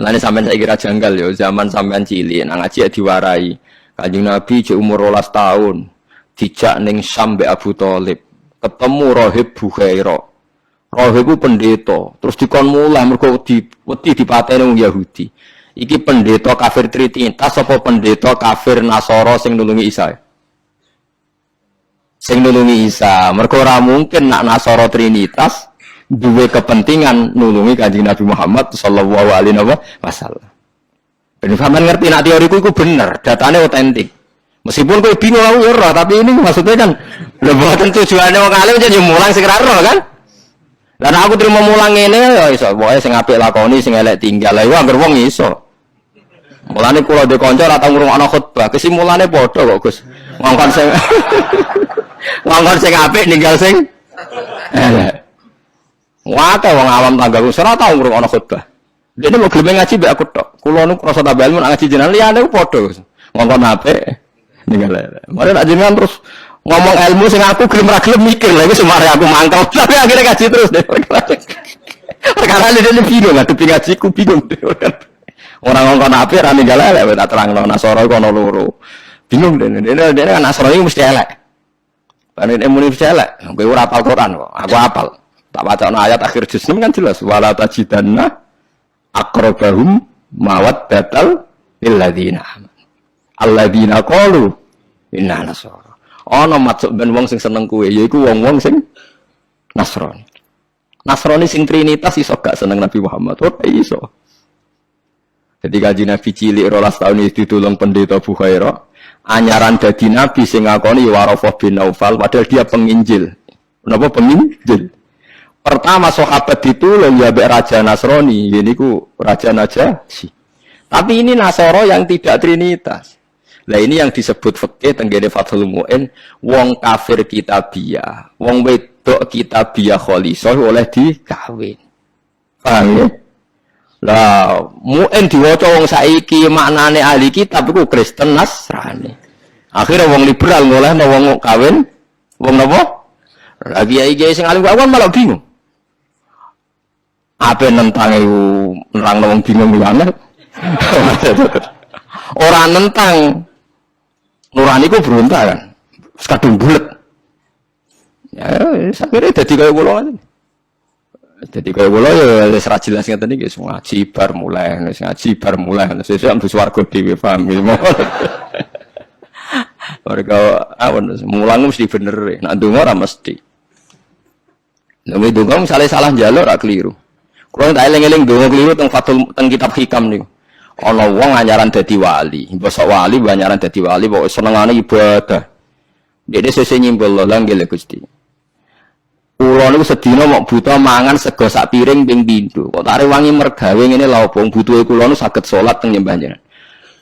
Mulane sampean saiki ra janggal yo, zaman sampean cilik nang ngaji diwarai. Kanjeng Nabi jek umur 12 tahun dijak ning Syam mbek Abu Thalib. Ketemu Rahib Bukhaira. Rahib ku pendeta, terus dikon mulai mergo wedi dipateni wong Yahudi. Iki pendeta kafir Trinitas apa pendeta kafir Nasara sing nulungi Isa? Sing nulungi Isa. Mergo ora mungkin nak Nasara Trinitas duwe kepentingan nulungi Kanjeng Nabi Muhammad sallallahu alaihi wasallam. Ben sampean ngerti nak teoriku iku bener, datane otentik. Meskipun kowe bingung aku ora, tapi ini maksudnya kan lho mboten tujuane wong alim jan yo mulang sing ora kan. Lah aku terima mulang ngene ya iso, pokoke sing apik lakoni, sing elek tinggal. Lah iku anggere wong iso. Mulane kula dhe kanca ora tau ngrungokno khotbah, kesimulane padha kok, Gus. Ngongkon sing ngongkon sing apik ninggal sing elek. Wae wong awam tanggaku ora tau ngrungokno khotbah. Dene mau gelem ngaji mbek aku tok. Kula nu krasa tambah ilmu ngaji jenengan liyane padha, Gus. Ngongkon apik ninggal elek. Mare nak jenengan terus ngomong ilmu sing aku gelem ra gelem mikir lha iku semare aku mangkel tapi akhirnya ngaji terus deh. Perkara ini bingung ngadepi ngajiku bingung deh. Orang ngomong apik ra ninggal elek tak terangno Nasara kono loro. Bingung dene kan Nasara iki mesti elek. Panen muni mesti elek. Kowe ora hafal Quran kok. Aku hafal. Tak bacana ayat akhir juz 6 kan jelas wala tajidanna aqrabahum mawaddatal lil ladzina alladzina qalu inna nasara. Ana maksud ben wong sing seneng kowe yaiku wong-wong sing Nasrani. Nasrani sing Trinitas iso gak seneng Nabi Muhammad. Ora iso. Jadi Kanjeng Nabi cilik 12 tahun itu ditulung pendeta Bukhaira, anyaran dadi nabi sing ngakoni Warafah bin Naufal padahal dia penginjil. Napa penginjil? Pertama sahabat ditulung ya mbek raja Nasrani, niku raja Najasyi. Tapi ini Nasara yang tidak Trinitas. Lah ini yang disebut fikih tenggene Fathul Mu'in, wong kafir kitabiah, wong wedok kitabiah khalisah oleh dikawin. Paham ya? Lah Mu'in diwaca wong saiki maknane ahli kitab iku Kristen Nasrani. Akhire wong liberal ngolehno wong kawin wong napa? Lah kiai-kiai sing alim kawon malah bingung. Apa nentang iku nerangno wong bingung banget. Ora nentang nurani ku berontak kan, kadung bulet. Ya, sakire dadi kaya kula ngoten. Dadi kaya kula ya wis ra jelas ngeten iki, ngaji bar mulai, ngaji bar mulai, sesuk ambus warga dhewe paham iki. Warga awon mulang mesti bener, nek ndonga ora mesti. Nek ndonga misale salah njaluk ra kliru. Kula tak eling-eling ndonga kliru teng Fathul teng kitab Hikam niku. Ana wong anyaran dadi wali, basa wali anyaran dadi wali kok senengane ibadah. Dene sesuk nyimpul lho nggih Gusti. Kula niku sedina mok buta mangan sego sak piring ping pindho. Kok tak rewangi mergawe ngene lha opo butuhe kula nu saged salat teng nyembah jenengan.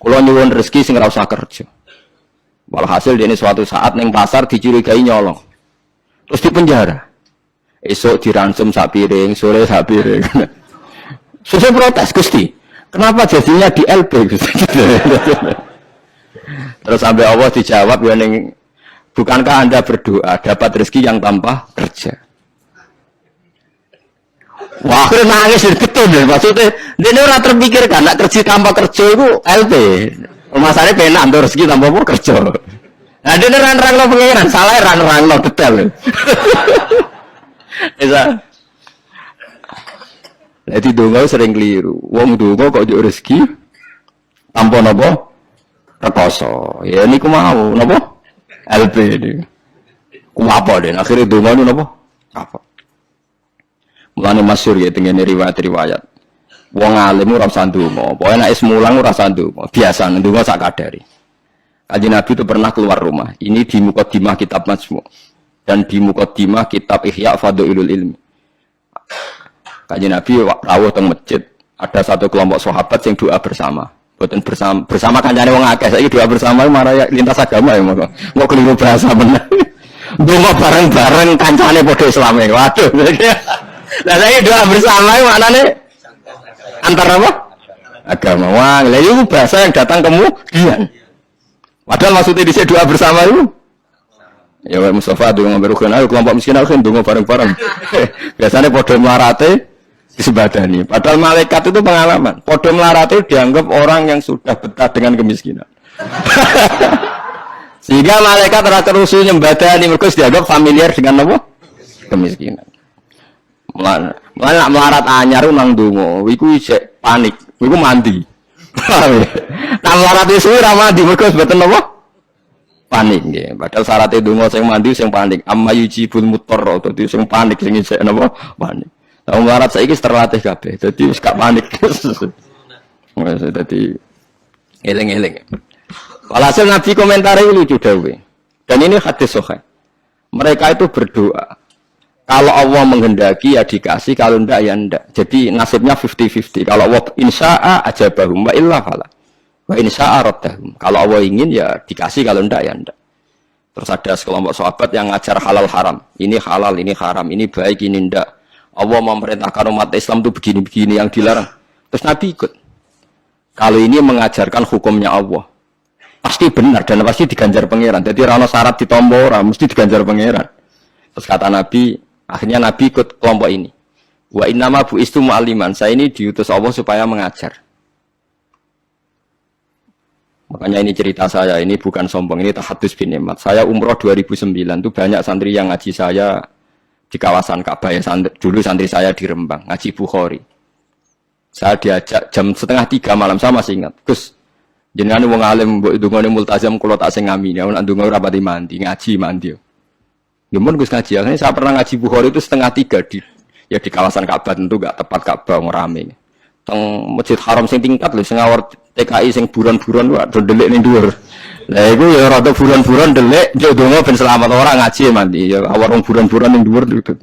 Kula nyuwun rezeki sing ora usah kerja. Walhasil dene suatu saat ning pasar dicurigai nyolong. Terus dipenjara. Esuk diransum sak piring, sore sak piring. Sesuk protes Gusti. Kenapa jadinya di LP? Terus sampai Allah dijawab ya ning bukankah Anda berdoa dapat rezeki yang tanpa kerja? Wah, aku nangis betul deh. Maksudnya dia ora terpikirkan nak kerja tanpa kerja itu LP. Masalahnya penak untuk rezeki tanpa kerja. Nah, dia nerang-nerang pengiran, salah nerang-nerang detail. Bisa. Jadi donga sering keliru. Wong donga kok njuk rezeki tanpa napa? Rekoso. Ya niku mau napa? LP niku. Ku apa den? Akhire donga niku napa? Apa? Mulane masyhur ya tengene riwayat-riwayat. Wong alim ora usah ndonga. Pokoke nek wis mulang ora usah ndonga. Biasa ndonga sak kadare. Kanjeng Nabi itu pernah keluar rumah. Ini di Muqaddimah kitab Majmu' dan di Muqaddimah kitab Ihya Fadhailul Ilmi. Kanjeng Nabi rawuh teng masjid, ada satu kelompok sahabat yang doa bersama. Boten bersama kancane wong akeh. Saiki doa bersama marah lintas agama ya monggo. Mau keliru bahasa bener. Donga bareng-bareng kancane padha Islame. Waduh. Lah saiki doa bersama maknane antar apa? Agama. Wah, lha iku bahasa yang datang kemudian. Padahal maksudnya dhisik doa bersama itu ya Mustafa donga bareng kelompok miskin aku donga bareng-bareng. Biasanya padha mlarate disebadani. Padahal malaikat itu pengalaman. Podo melarat itu dianggap orang yang sudah betah dengan kemiskinan. Sehingga malaikat rata rusuh nyembadani mereka dianggap familiar dengan apa? Kemiskinan. Melarat anyar nang donga, iku isih panik, iku mandi. Nah melarat isu ora mandi mereka sebeten apa? Panik nggih. Padahal syarat donga sing mandi sing panik. Amma yujibul mutarra, dadi sing panik sing isih napa? Panik. Wong melarat saiki terlatih kabeh. Dadi wis gak panik. Wes dadi eling-eling. Walhasil Nabi komentari lucu dawuh. Dan ini hadis sahih. Mereka itu berdoa. Kalau Allah menghendaki ya dikasih, kalau enggak ya enggak. Jadi nasibnya 50-50. Kalau Allah insya'a ajabahum wa illa fala. Wa insya'a raddahum. Kalau Allah ingin ya dikasih, kalau enggak ya enggak. Terus ada sekelompok sahabat yang ngajar halal haram. Ini halal, ini haram, ini baik, ini enggak. Allah memerintahkan umat Islam itu begini-begini yang dilarang. Terus Nabi ikut. Kalau ini mengajarkan hukumnya Allah, pasti benar dan pasti diganjar pangeran. Jadi rano syarat ditompo ora mesti diganjar pangeran. Terus kata Nabi, akhirnya Nabi ikut kelompok ini. Wa innama bu'istu mu'alliman. Saya ini diutus Allah supaya mengajar. Makanya ini cerita saya, ini bukan sombong, ini tahadus bin nikmat. Saya umroh 2009 itu banyak santri yang ngaji saya di kawasan Ka'bah ya, dulu santri saya di Rembang, ngaji Bukhari. Saya diajak jam 2:30 malam, saya masih ingat. Gus, jenengan wong alim mbok ndongane multazam kula tak sing ngami, nek ndonga ora pati mandi, ngaji mandi. Gimana Gus ngaji? Akhirnya saya pernah ngaji Bukhari itu 2:30 di kawasan Ka'bah, tentu gak tepat Ka'bah ngrame. Teng Masjid Haram sing tingkat lho, sing ngawur TKI sing buron-buron wae do delik ning dhuwur. Lah iku ya rada buron-buron delik, yo donga ben selamat ora ngaji mandi, ya awar wong buron-buron ning dhuwur itu.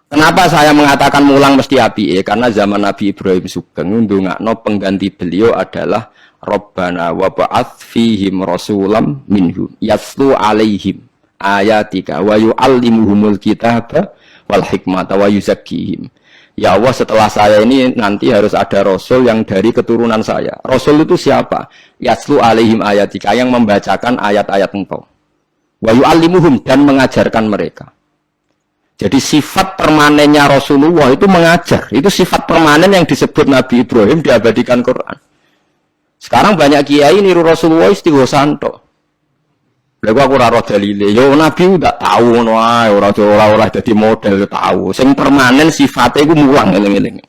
Kenapa saya mengatakan mulang mesti api? Karena zaman Nabi Ibrahim Sugeng ndongakno pengganti beliau adalah Rabbana wa ba'ats fihim rasulam minhum yatlu alaihim ayatika wa yu'allimuhumul kitaba wal hikmata wa yuzakkihim. Ya Allah, setelah saya ini nanti harus ada rasul yang dari keturunan saya. Rasul itu siapa? Yatlu alaihim ayatika, yang membacakan ayat-ayat engkau. Wa yu'allimuhum, dan mengajarkan mereka. Jadi sifat permanennya Rasulullah itu mengajar. Itu sifat permanen yang disebut Nabi Ibrahim diabadikan Quran. Sekarang banyak kiai niru Rasulullah istighosanto. Lha aku ora roh dalile. Yo Nabi udah tahu ngono ae, ora dadi model tahu. Sing permanen sifatnya iku mulang eling-eling.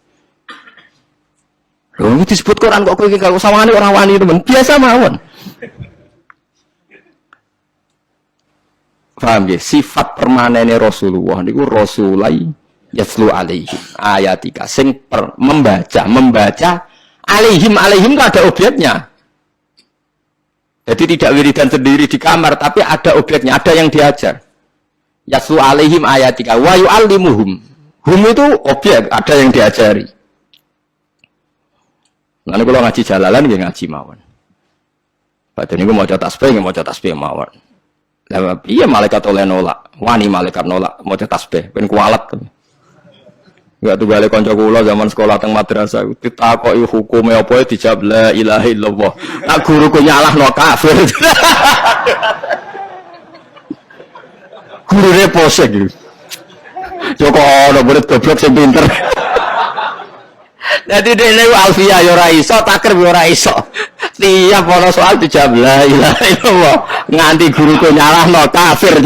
Lho iki disebut Quran kok kowe iki kalau sawangane ora wani temen. Biasa mawon. Paham ya? Sifat permanennya Rasulullah niku Rasulai yaslu alaihim ayatika sing membaca alaihim tak ada objeknya. Jadi tidak wiridan sendiri di kamar, tapi ada objeknya, ada yang diajar. Yaslu alaihim ayatika wa yu'allimuhum. Hum itu objek, ada yang diajari. Lalu kalau ngaji jalalan ya ngaji mawon. Padahal niku maca tasbih mawon. Lah iya malaikat oleh nolak, wani malaikat nolak, maca tasbih ben kualat. Enggak tuh balik kanca kula zaman sekolah teng madrasah ditakoki hukume apa dijawab la ilaha illallah. Nah guruku nyalahno kafir. Gurune pose gitu. Joko ono murid goblok sing pinter. Dadi dene Alfia ya ora iso, takrib ya ora iso. Tiap ana soal dijawab la ilaha illallah. Nganti guruku nyalahno kafir.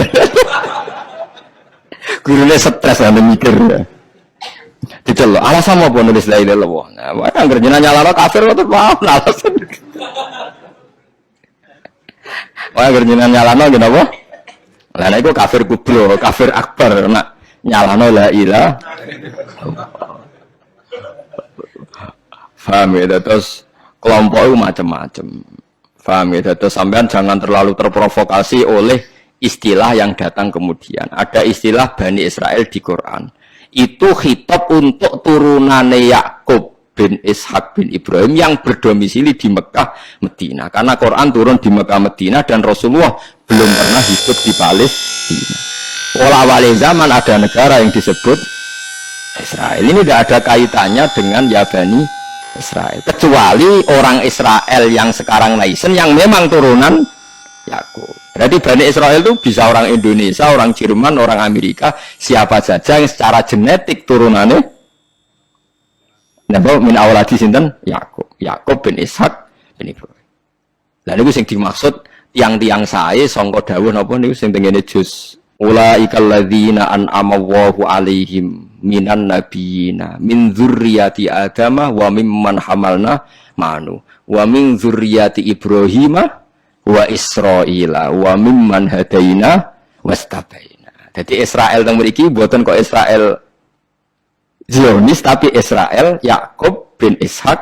Gurune stres ana mikir ya. Dicelok, alasan apa nulis la ilaha illallah. Nah, wae anggere jenengan nyalahno kafir kok paham alasan. Wae anggere jenengan nyalahno napa? Lah nek iku kafir kubro, kafir akbar nak nyalahno la ilaha. Paham ya, terus kelompok itu macam-macam. Paham ya, terus sampean jangan terlalu terprovokasi oleh istilah yang datang kemudian. Ada istilah Bani Israel di Quran. Itu khitab untuk turunannya Yakub bin Ishak bin Ibrahim yang berdomisili di Mekah, Medina. Karena Quran turun di Mekah, Medina dan Rasulullah belum pernah hidup di Palestina. Awal zaman ada negara yang disebut Israel. Ini tidak ada kaitannya dengan ya Bani Israel, kecuali orang Israel yang sekarang naisen yang memang turunan Yakub. Berarti Bani Israel itu bisa orang Indonesia, orang Jerman, orang Amerika, siapa saja yang secara genetik turunannya napa min awladi sinten Yakub. Yakub bin Ishak bin Ibrahim. Lah niku sing dimaksud tiang-tiang sae sangka dawuh napa niku sing tengene juz ulaikal ladzina an'ama Allahu 'alaihim minan nabiyina min dzurriyyati adama wa mimman hamalna ma'anu wa min dzurriyyati ibrahima wa israila wa mimman hadaina wastabaina. Jadi Israel teng mriki mboten kok Israel Zionis tapi Israel Yakub bin Ishak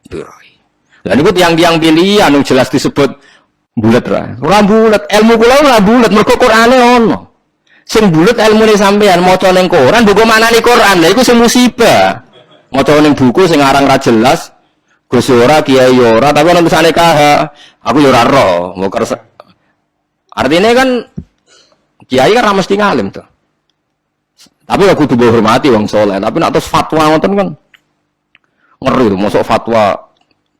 Ibrahim. Lah niku tiang-tiang pilihan anu jelas disebut bulat ra. Ora bulat, ilmu kula ora bulat mergo Qur'ane ono. Sing bulat ilmune sampean maca ning Quran, buku maknane Quran. Lah iku sing musibah. Maca ning buku sing aran ra jelas, Gus ora, Kiai ora, tapi ana tulisane KH. Aku ya ora ro, mau kersa. Artinya kan Kiai kan ra mesti ngalim tuh. Tapi aku kudu hormati wong saleh, tapi nek terus fatwa ngoten kan ngeri tuh, mosok fatwa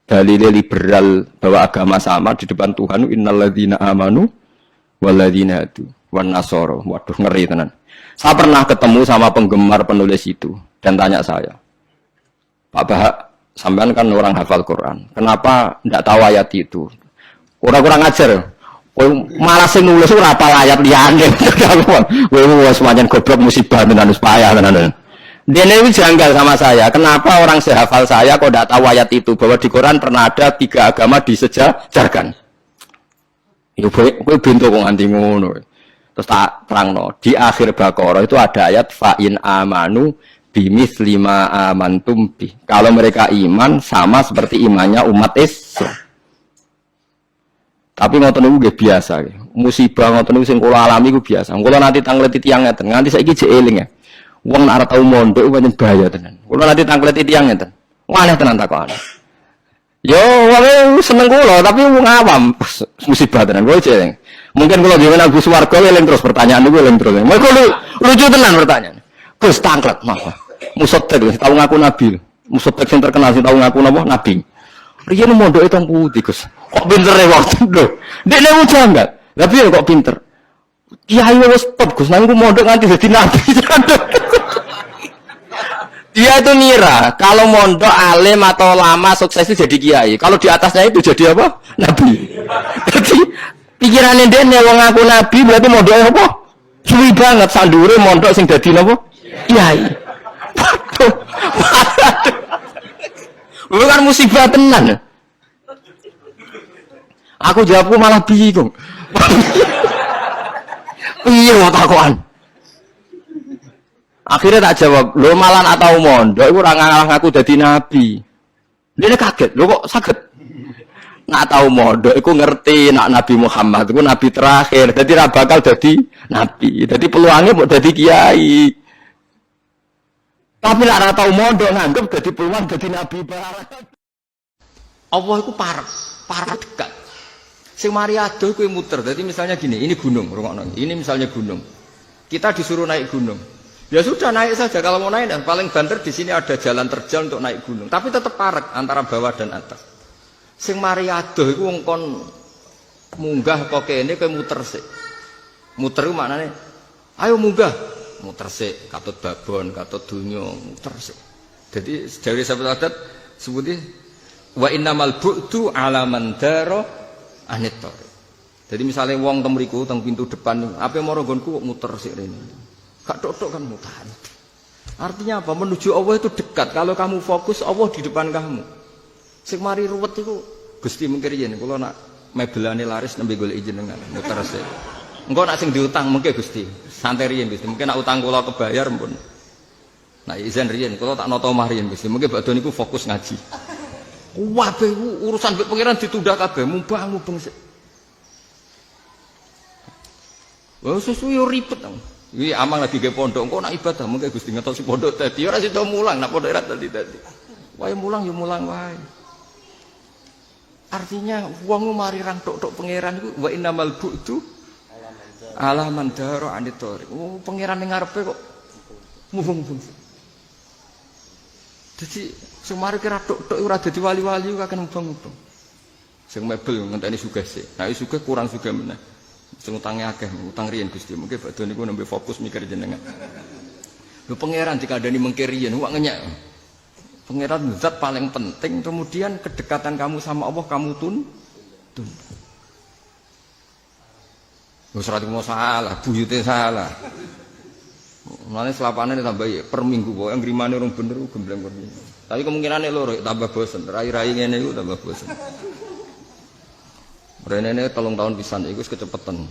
dalil liberal bahwa agama sama di depan Tuhan, innalladzina amanu walladzina hadu wan nasara. Waduh ngeri tenan. Saya pernah ketemu sama penggemar penulis itu dan tanya saya, Pak Bahak, sampean kan orang hafal Quran, kenapa ndak tahu ayat itu? Kurang-kurang ajar. Malah sing nulis ora apal ayat liyane. Kowe semacam goblok musibah tenan wis payah tenan. Dene iki janggal sama saya. Kenapa orang sehafal saya kok ndak tahu ayat itu bahwa di Quran pernah ada 3 agama disejajarkan. Yo kowe bento kok nganti ngono. Terus tak terangno, di akhir Baqarah itu ada ayat fa in amanu bimitsli ma amantum bi. Kalau mereka iman sama seperti imannya umat Islam. Tapi ngoten niku nggih biasa nggih. Musibah ngoten niku sing kula alami iku biasa. Kula nanti tangleti tiyang ngeten, nganti saiki jek eling ya. Wong nek arep tau mondok pancen bahaya tenan. Kula nanti tangleti tiyang ngeten. Aneh tenan takokane. Yo wong seneng kula tapi wong awam musibah tenan kula jek eling. Mungkin kula dhewe nang Gus Warga eling terus pertanyaan niku eling terus. Mergo lucu tenan pertanyaan. Gus tanglet napa? Musotek tau ngaku nabi. Musotek sing terkenal sing tau ngaku napa nabi. Riyen mondoke teng pundi Gus? Kok pintere waktu lho. Dekne ujang enggak? Lah piye kok pinter? Kiai wis top Gus, nang mondok nganti dadi nabi. Dia itu ngira kalau mondok alim atau lama sukses itu jadi kiai. Kalau di atasnya itu jadi apa? Nabi. Jadi pikirannya dia nih wong ngaku nabi berarti mondoknya apa? Suwi banget sandure mondok sing dadi napa? Kiai. Waduh. Bukan musibah tenan. Aku jawabku malah bingung. Iya takokan. Akhirnya tak jawab, lo malah nak tahu mondok, aku orang ngaku jadi nabi. Dia kaget, lo kok sakit? Nak tahu mondok, aku ngerti nak Nabi Muhammad, aku nabi terakhir, jadi bakal jadi nabi, jadi peluangnya mau jadi kiai. Tapi nak tahu mondok nganggep jadi peluang jadi nabi barang. Allah itu parah dekat. Sing mari adoh kuwi muter. Jadi misalnya gini, ini gunung, rungokno. Ini misalnya gunung. Kita disuruh naik gunung. Ya sudah naik saja kalau mau naik. Paling banter di sini ada jalan terjal untuk naik gunung. Tapi tetap parek antara bawah dan atas. Sing mari adoh iku wong kon munggah kok kene kowe muter sik. Muter ku maknane ayo munggah, muter sik, katut babon, katut donya, muter sik. Jadi dari sahabat adat sebuti wa innamal bu'du ala man dara anit. Jadi misalnya wong teng mriku teng pintu depan, ape moro nggonku kok muter sik rene. Gak tok-tok kan muter. Artinya apa? Menuju Allah itu dekat. Kalau kamu fokus, Allah di depan kamu. Sing mari ruwet iku Gusti mungkin yen kula nak mebelane laris nembe golek jenengan muter sik. Engko nak sing diutang mungkin Gusti. Santai riyen Gusti. Mungkin nak utang kula kebayar pun. Nah izin riyen kula tak nata omah riyen Gusti. Mungkin badhe niku fokus ngaji. Kabeh urusan mbek pangeran ditunda kabeh, mumbang sik. Wah susu yo ribet. Iki amang lagi ge pondok, engko nak ibadah mungkin Gusti ngetosi pondok dadi ora sida mulang, nak pondok ora dadi. Wae mulang yo mulang wae. Artinya wong mari rang tok-tok pangeran iku wa innamal bu'du ala man dara anitori. Oh pangeran ning ngarepe kok mumpung. Dadi semari kira tok-tok ora dadi wali-wali kok akan mumpung. Sing mebel ngenteni sugih sik. Nek sugih kurang sugih meneh. Sing utange akeh, utang riyen Gusti. Mungkin badhe niku nembe fokus mikir jenengan. Lho pangeran dikandani mengke riyen, wak ngenyek. Pangeran zat paling penting, kemudian kedekatan kamu sama Allah kamu tun. Wis ora mau salah, buyute salah. Mulane selapane tambah ya per minggu kok yang ngrimane urung bener gembleng per minggu. Tapi kemungkinane loro tambah bosen, rai-rai ngene iku tambah bosen. Renene 3 tahun pisan iku wis kecepetan.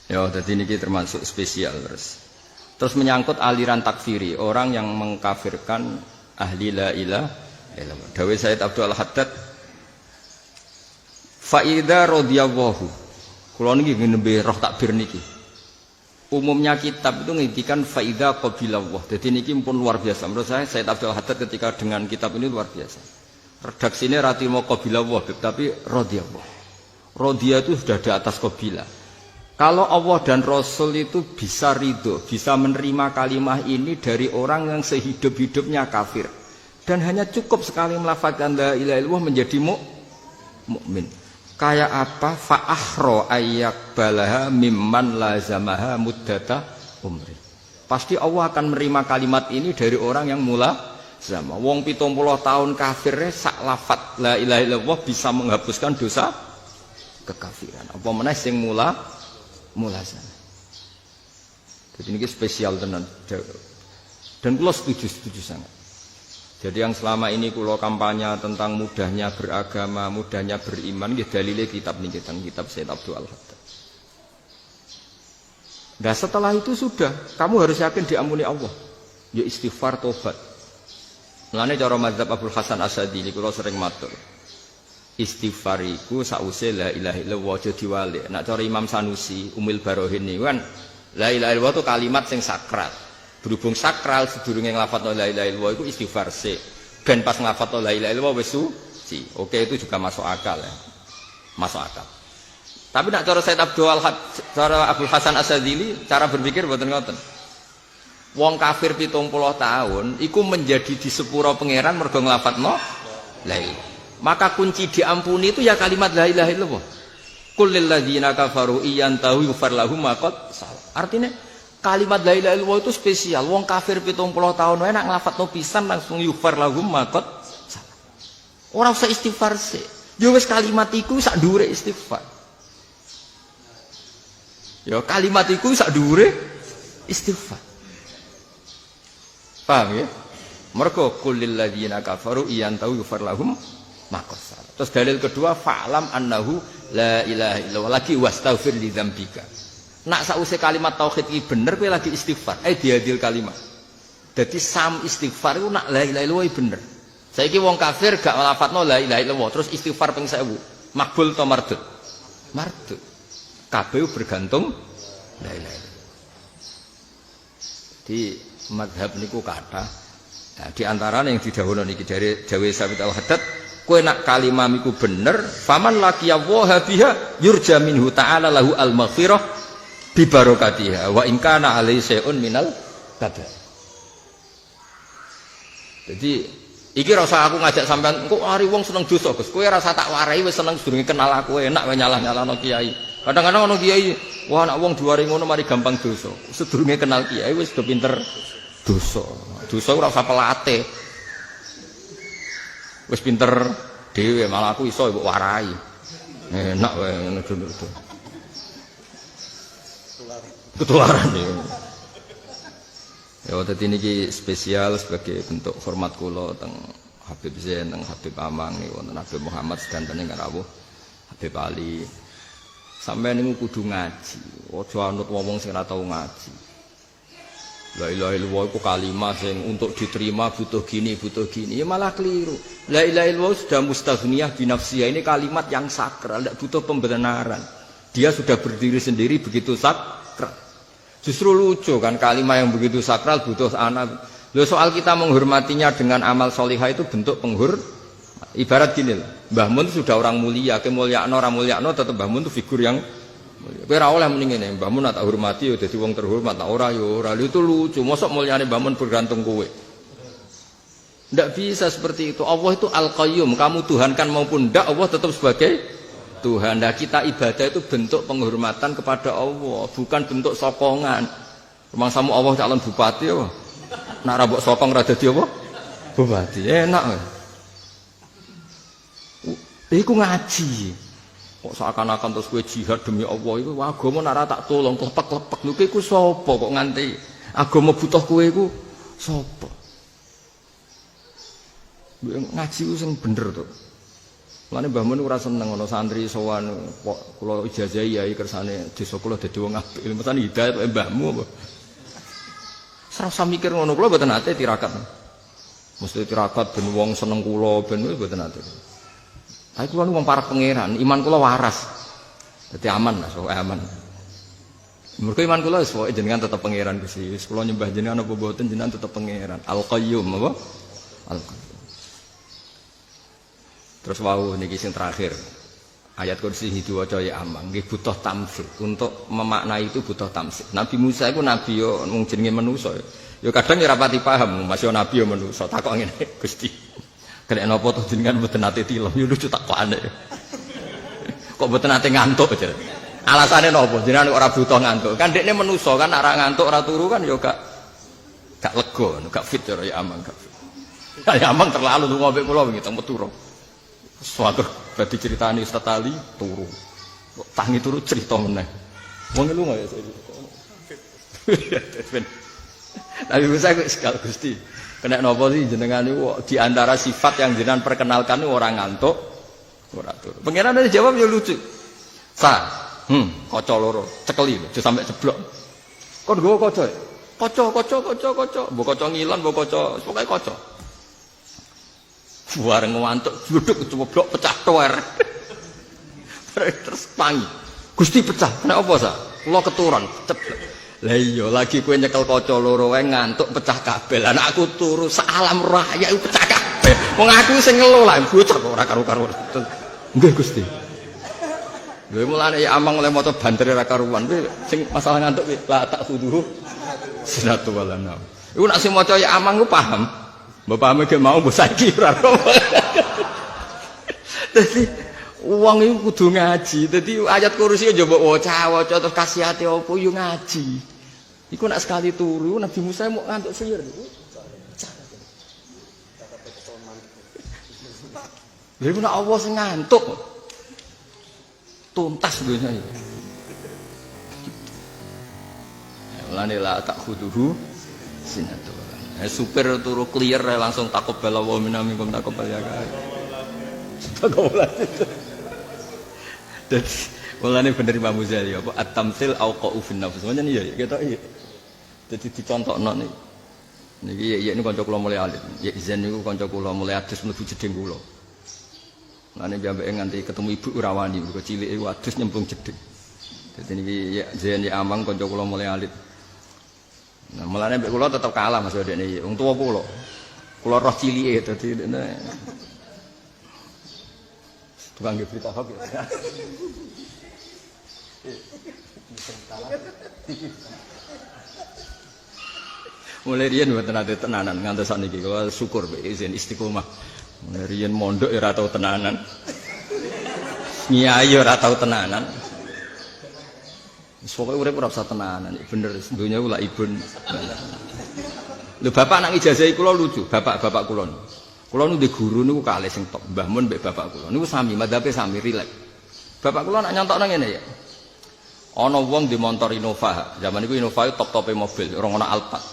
Ya dadi niki termasuk spesial terus. Terus menyangkut aliran takfiri, orang yang mengkafirkan ahli la ilaha illallah. Dawuh Sayyid Abdul Haddad fa idza radiyallahu. Kula niki nembe roh takbir niki. Umumnya kitab itu ngintikan faida qabilallah. Jadi niki pun luar biasa. Menurut saya Sayyid Abdul Haddad ketika dengan kitab ini luar biasa. Redaksinya ratimo qabilallah, tapi radiyallah. Radiyah itu sudah di atas qabilah. Kalau Allah dan Rasul itu bisa ridho, bisa menerima kalimah ini dari orang yang sehidup-hidupnya kafir. Dan hanya cukup sekali melafazkan la ilaha illallah menjadi mukmin. Kayak apa? Fa'ahro ayyak balaha mimman lazamaha muddata umri. Pasti Allah akan menerima kalimat ini dari orang yang mula zaman. Wong 70 tahun kafirnya sak lafat la ilaha illallah bisa menghapuskan dosa kekafiran. Apa meneh sing mula zaman. Jadi ini spesial tenan. Dan kula setuju sangat. Jadi yang selama ini kulo kampanye tentang mudahnya beragama, mudahnya beriman, ya dalile kitab niki teng kitab Sayyid Abdul Haddad. Nah setelah itu sudah, kamu harus yakin diampuni Allah. Ya istighfar tobat. Mulane cara mazhab Abdul Hasan Asy'adili kulo sering matur. Istighfar iku sause la ilaha illallah aja diwalik. Nek cara Imam Sanusi, Umil Barohin niku kan la ilaha illallah itu kalimat sing sakral. Berhubung sakral sedurunge nglafadzno la ilaha illallah itu istighfar sik. Ben pas nglafadzno la ilaha illallah wis suci. Oke itu juga masuk akal ya. Masuk akal. Tapi nak cara Sayyid Abdul Hasan Asy'adili cara berpikir mboten ngoten. Wong kafir 70 tahun iku menjadi di sepuro pangeran mergo nglafadzno la ilaha. Maka kunci diampuni itu ya kalimat la ilaha illallah. Qul lil ladzina kafaru iyantahu yughfar lahum ma qad salaf. Artinya kalimat la ilaha illallah itu spesial. Wong kafir 70 tahun wae nak nglafadzno pisan langsung yughfar lahum ma qad salaf. Ora usah istighfar sik. Ya wis kalimat iku sak dhuwure istighfar. Ya kalimat iku sak dhuwure istighfar. Paham ya? Mergo qul lil ladzina kafaru iyantahu yughfar lahum ma qad salaf. Terus dalil kedua fa'lam annahu la ilaha illallah lagi wastaghfir li dzambika. Nak sause kalimat tauhid iki bener kowe lagi istighfar. Diadil kalimat. Dadi sam istighfar iku nak la ilaha illallah bener. Saiki wong kafir gak nglafadzno la ilaha illallah terus istighfar ping 1000. Makbul ta mardud? Mardud. Kabeh bergantung la ilaha illallah. Di mazhab niku kathah. Nah, di antara yang didhawuhna niki dari Jawa Sayyid Al-Haddad, kowe nak kalimah iku bener, faman laqiyallaha biha yurja minhu ta'ala lahu al-maghfirah bi barokatiha wa in kana alai syai'un minal qadar. Jadi iki rasa aku ngajak sampean engko ari wong seneng dosa Gus. Kowe rasa tak warai wis seneng sedurunge kenal aku enak wae nyalah-nyalahno kiai. Kadang-kadang ono kiai, wah nak wong diwari ngono mari gampang dosa. Sedurunge kenal kiai wis do pinter dosa. Dosa ora usah pelatih. Wis pinter dhewe malah aku iso mbok warai. Enak wae ngono dulu. Ketularan ya. Ya dadi niki spesial sebagai bentuk hormat kula teng Habib Zain, teng Habib Amang niku wonten Habib Muhammad sedanten ing rawuh Habib Ali. Sampeyan niku kudu ngaji, aja anut wong sing ora tau ngaji. La ilaha illallah iku kalimat sing untuk diterima butuh gini. Ya malah keliru. La ilaha illallah sudah mustaghniyah bi nafsiyah. Ini kalimat yang sakral, tidak butuh pembenaran. Dia sudah berdiri sendiri begitu sakral. Justru lucu kan kalimat yang begitu sakral butuh anak. Loh soal kita menghormatinya dengan amal solihah itu bentuk ibarat gini loh. Mbah Mun sudah orang mulia, kemuliaan orang mulyakno tetap Mbah Mun itu figur yang mulia. Kowe ora oleh mending ngene, Mbah Mun tak hormati ya dadi wong terhormat, tak ora ya ora. Itu lucu, mosok mulyane Mbah Mun bergantung kowe. Tidak bisa seperti itu. Allah itu Al-Qayyum. Kamu tuhankan maupun tidak, Allah tetap sebagai Tuhan. Nah, kita ibadah itu bentuk penghormatan kepada Allah, bukan bentuk sokongan. Memang samu Allah calon bupati ya. Nak rabok sokong rada dia apa? Bupati. Enak. Iku ngaji. Kok seakan-akan terus gue jihad demi Allah itu agama nak tak tolong klepek-klepek lho iku sapa kok nganti agama butuh kowe iku sapa? Ngaji ku sing bener to. Mulane Mbah Mun ora seneng ana santri sowan kok kula ijazahi yai kersane desa kula dadi wong apik. Mboten hidayah kok mbahmu apa. Serasa mikir ngono kula mboten nate tirakat. Mesti tirakat ben wong seneng kula ben mboten nate. Aku kula wong para pangeran, iman kula waras. Dadi aman lah, sok aman. Mergo iman kula wis pokoke jenengan tetep pangeran Gusti. Wis kula nyembah jenengan apa mboten jenengan tetep pangeran. Al-Qayyum apa? Al-Qayyum. Terus wau niki sing terakhir. Ayat kursi diwaca ya amang nggih butuh tamsil. Untuk memaknai itu butuh tamsil. Nabi Musa iku nabi yo mung jenenge manusa. Yo kadang ya rapati paham, masih nabi yo manusa. Takok ngene, Gusti. Kena napa to jenengan mboten nate tilem? Yo lucu takokane. Kok mboten nate ngantuk aja. Alasane napa? Jenengan ora butuh ngantuk. Kan dekne manusa kan ora ngantuk ora turu kan yo gak lega, gak fit ya amang gak fit. Ya amang terlalu lunga mbek kula wingi teng Meturo. Suatu berarti ceritani Ustaz Ali turu. Tangi turu cerita meneh. Wong lu enggak ya saya. Tapi bisa sekali Gusti. Kena napa sih jenengan niku di antara sifat yang jenengan perkenalkan niku ora ngantuk, ora turu. Pangeran jawab ya lucu. Kaca loro, cekeli lho, sampai ceblok. Kon nggo kaca. Kaca. Mbok kaca ngilon, mbok kaca, pokoke kaca. Bareng ngantuk, duduk ceblok pecah toer. Terus pangi. Gusti pecah. Kena apa sa? Kula keturun, ceblok. Lah iya lagi kowe nyekel kaca loro wae ngantuk pecah kabel. Anakku turu salam raya pecah kabel. Wong aku sing ngelo lah bocah kok ora karo-karo. Nggih Gusti. Lha mulane ya amang oleh maca banter ora karuan. Kowe sing masalah ngantuk kowe la tak kudu sinatu walana. Iku nek sing maca ya amang ku paham. Mbok paham ge mau mbok saiki ora. Dadi wong iku kudu ngaji. Dadi ayat kursi aja mbok waca-waca terus kasihate opo yo ngaji. Iku nak sekali turu Nabi Musa mau ngantuk sihir niku. Lha iku nak Allah sing ngantuk. Tuntas donya iki. Mulane la tak khuduhu sinatu. Supir turu clear langsung takobal wa minamikum takobal ya kan. Takobal. Dadi mulane bener Imam Ghazali apa at-tamtsil auqa'u fin nafs. Semuanya iya ketok iya. Dadi dicontokno niki. Niki ya niku kanca kula mulai alit. Ya izin niku kanca kula mulai adus mlebu jeding kula. Lane mbake nganti ketemu ibu ora wani mergo cilike adus nyemplung jeding. Dadi niki ya Zain ya amang kanca kula mulai alit. Nah, mulane mbek kula tetep kalah Mas dekne iki. Wong tuwa kula. Kula roh cilike dadi dekne. Tukang nggih berita hoax ya. Mulai riyen mboten ate tenanan ngantos sakniki kula syukur mbek izin istiqomah. Mulai riyen mondok ya ora tau tenanan. Nyai ora tau tenanan. Pokoke urip ora usah tenanan, bener donya ku lak ibun. Lho bapak anak ijazahi kula lucu, bapak-bapak kula. Kula nu ndek guru niku kalih sing top, Mbah Mun mbek bapak kula. Niku sami, madhape sami rileks. Bapak kula nak nyontokno ngene ya. Ana wong di motor Innova, zaman iku Innova top-tope mobil, ora ana Alphard.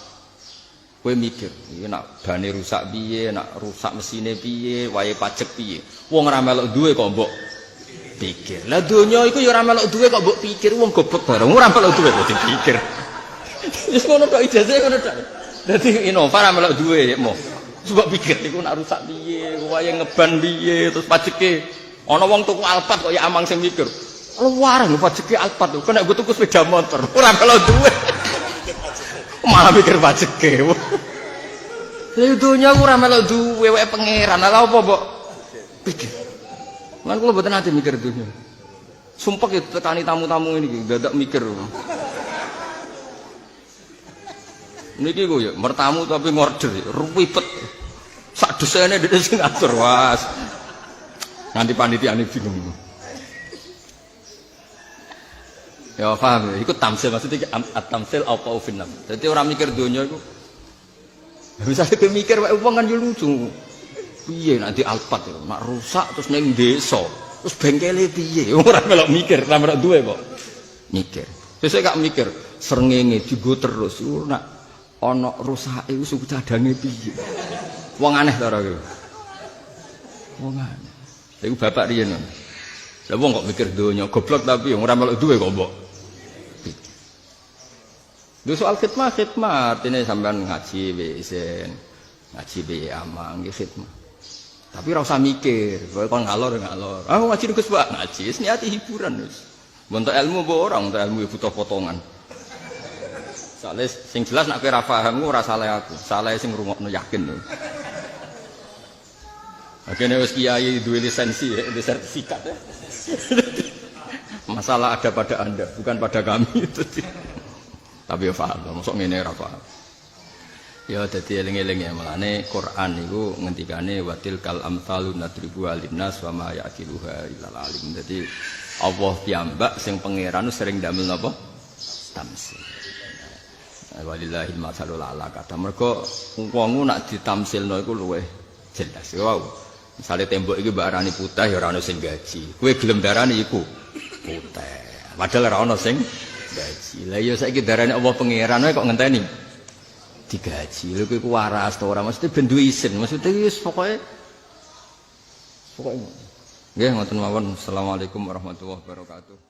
Kowe mikir, iki nak bane rusak piye, nak rusak mesine piye, wae pajak piye. Wong ora melok duwe kok mbok pikir. Lah donya iku ya ora melok duwe kok mbok pikir, wong goblok bareng ora melok duwe kok dipikir. Wis ngono kok ijazah ngono tok. Dadi Innova ora melok duwe mo. Coba pikir iku nak rusak piye, wae ngeban piye, terus pajeke. Ana wong tuku Alphard kok ya amang sing mikir. Luar lho pajeke Alphard kok nek mbok tuku sepeda motor ora melok duwe. Malah mikir pajeke. Lha donya ora melok duwe wae pangeran. Lah apa mbok pikir? Lan kula mboten ate mikir dunya. Sumpah ya tekani tamu-tamu ini dadak mikir. Niki kok ya mertamu tapi ngorder ribet. Sak desene dhewe sing ngatur was. Nanti panitiane bingung. Ya paham, iku tamsil maksudnya at-tamsil apa ufin. Dadi ora mikir donya iku. Misalnya kowe mikir wae wong kan yo lucu. Piye nanti alpat ya, mak rusak terus ning desa, terus bengkele piye? Ora melok mikir, ora melok duwe kok. Mikir. Sesuk gak mikir, srengenge digo terus nak ana rusake iku suku cadange piye. Wong aneh to ora kowe. Wong aneh. Iku bapak riyen. Lah wong kok mikir donya goblok tapi ora melok duwe kok mbok. Lho soal khidmah artinya sampean ngaji wisen, ngaji be amang nggih khidmah. Tapi ora usah mikir, kowe kon ngalor. Ah ngaji Gus Pak, ngaji wis niati hiburan wis. Untuk ilmu mbok ora, untuk ilmu butuh potongan. Soale sing jelas nek kowe ora paham ora salah aku, salah sing ngrungokno yakin. Akhirnya wis kiai duwe lisensi, duwe sertifikat ya. Masalah ada pada Anda, bukan pada kami. Tapi ya paham, masuk ngene ora paham. Ya dadi eling-eling ya melane Quran niku ngendikane watil kal amsalun nadribu alinnas wa ma yaqiluha illal alim. Dadi Allah piyambak sing pangeran sering damel napa? Tamsil. Walillahil masalul ala kata. Mergo wong nak ditamsilno iku luweh jelas. Wow. Misale tembok iki mbak arani putih ya ora ono sing gaji. Kowe gelem darani iku putih. Padahal ora ono sing gaji. Lah ya saiki darane Allah pangeran kok ngenteni digaji. Lha kowe waras to ora mesti ben duwe isin. Maksudnya wis pokoke nggih ngoten mawon. Assalamualaikum warahmatullahi wabarakatuh.